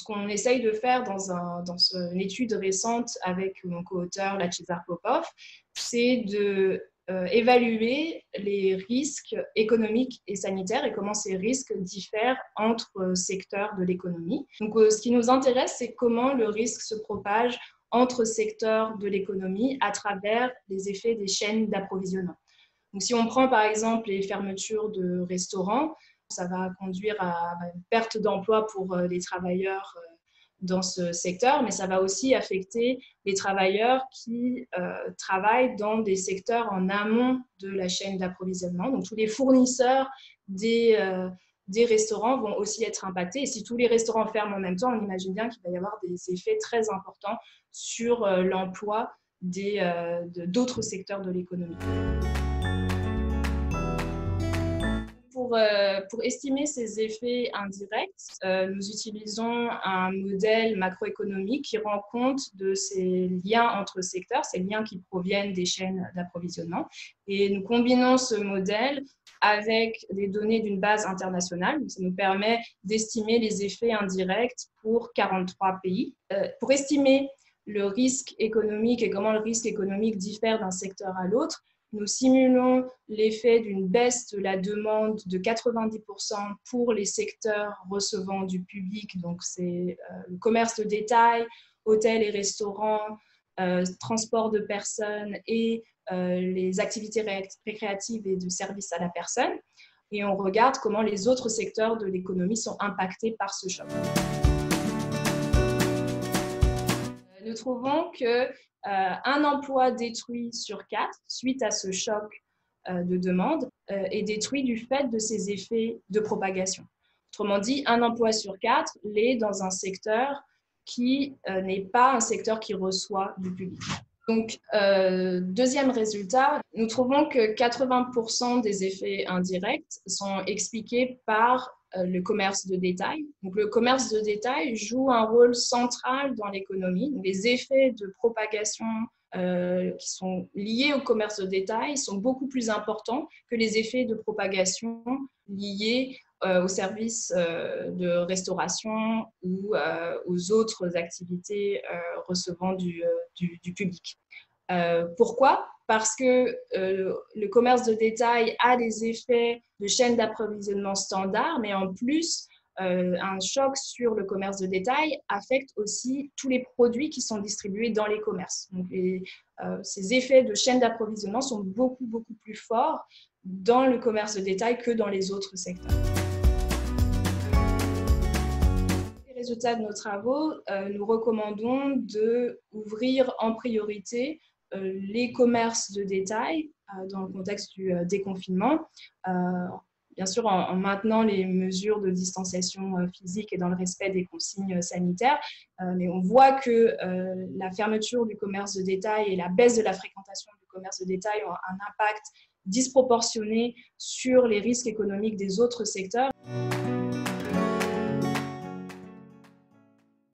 qu'on essaye de faire dans une étude récente avec mon co-auteur Lachizar Popov, c'est de évaluer les risques économiques et sanitaires et comment ces risques diffèrent entre secteurs de l'économie. Donc, ce qui nous intéresse, c'est comment le risque se propage entre secteurs de l'économie à travers les effets des chaînes d'approvisionnement. Donc, si on prend par exemple les fermetures de restaurants, ça va conduire à une perte d'emploi pour les travailleurs dans ce secteur, mais ça va aussi affecter les travailleurs qui travaillent dans des secteurs en amont de la chaîne d'approvisionnement. Donc, tous les fournisseurs des restaurants vont aussi être impactés. Et si tous les restaurants ferment en même temps, on imagine bien qu'il va y avoir des effets très importants sur l'emploi d'autres secteurs de l'économie. Pour estimer ces effets indirects, nous utilisons un modèle macroéconomique qui rend compte de ces liens entre secteurs, ces liens qui proviennent des chaînes d'approvisionnement. Et nous combinons ce modèle avec des données d'une base internationale. Ça nous permet d'estimer les effets indirects pour 43 pays. Pour estimer le risque économique et comment le risque économique diffère d'un secteur à l'autre, nous simulons l'effet d'une baisse de la demande de 90% pour les secteurs recevant du public, donc c'est le commerce de détail, hôtels et restaurants, transport de personnes et les activités récréatives et de services à la personne. Et on regarde comment les autres secteurs de l'économie sont impactés par ce choc. Nous trouvons qu'un emploi détruit sur 4 suite à ce choc de demande est détruit du fait de ces effets de propagation. Autrement dit, un emploi sur 4 l'est dans un secteur qui n'est pas un secteur qui reçoit du public. Donc, deuxième résultat, nous trouvons que 80% des effets indirects sont expliqués par le commerce de détail. Donc, le commerce de détail joue un rôle central dans l'économie. Les effets de propagation qui sont liés au commerce de détail sont beaucoup plus importants que les effets de propagation liés aux services de restauration ou aux autres activités recevant du public. Pourquoi ? Parce que le commerce de détail a des effets de chaîne d'approvisionnement standard, mais en plus, un choc sur le commerce de détail affecte aussi tous les produits qui sont distribués dans les commerces. Donc, ces effets de chaîne d'approvisionnement sont beaucoup, beaucoup plus forts dans le commerce de détail que dans les autres secteurs. Résultats de nos travaux, nous recommandons d'ouvrir en priorité les commerces de détail dans le contexte du déconfinement, bien sûr en maintenant les mesures de distanciation physique et dans le respect des consignes sanitaires, mais on voit que la fermeture du commerce de détail et la baisse de la fréquentation du commerce de détail ont un impact disproportionné sur les risques économiques des autres secteurs.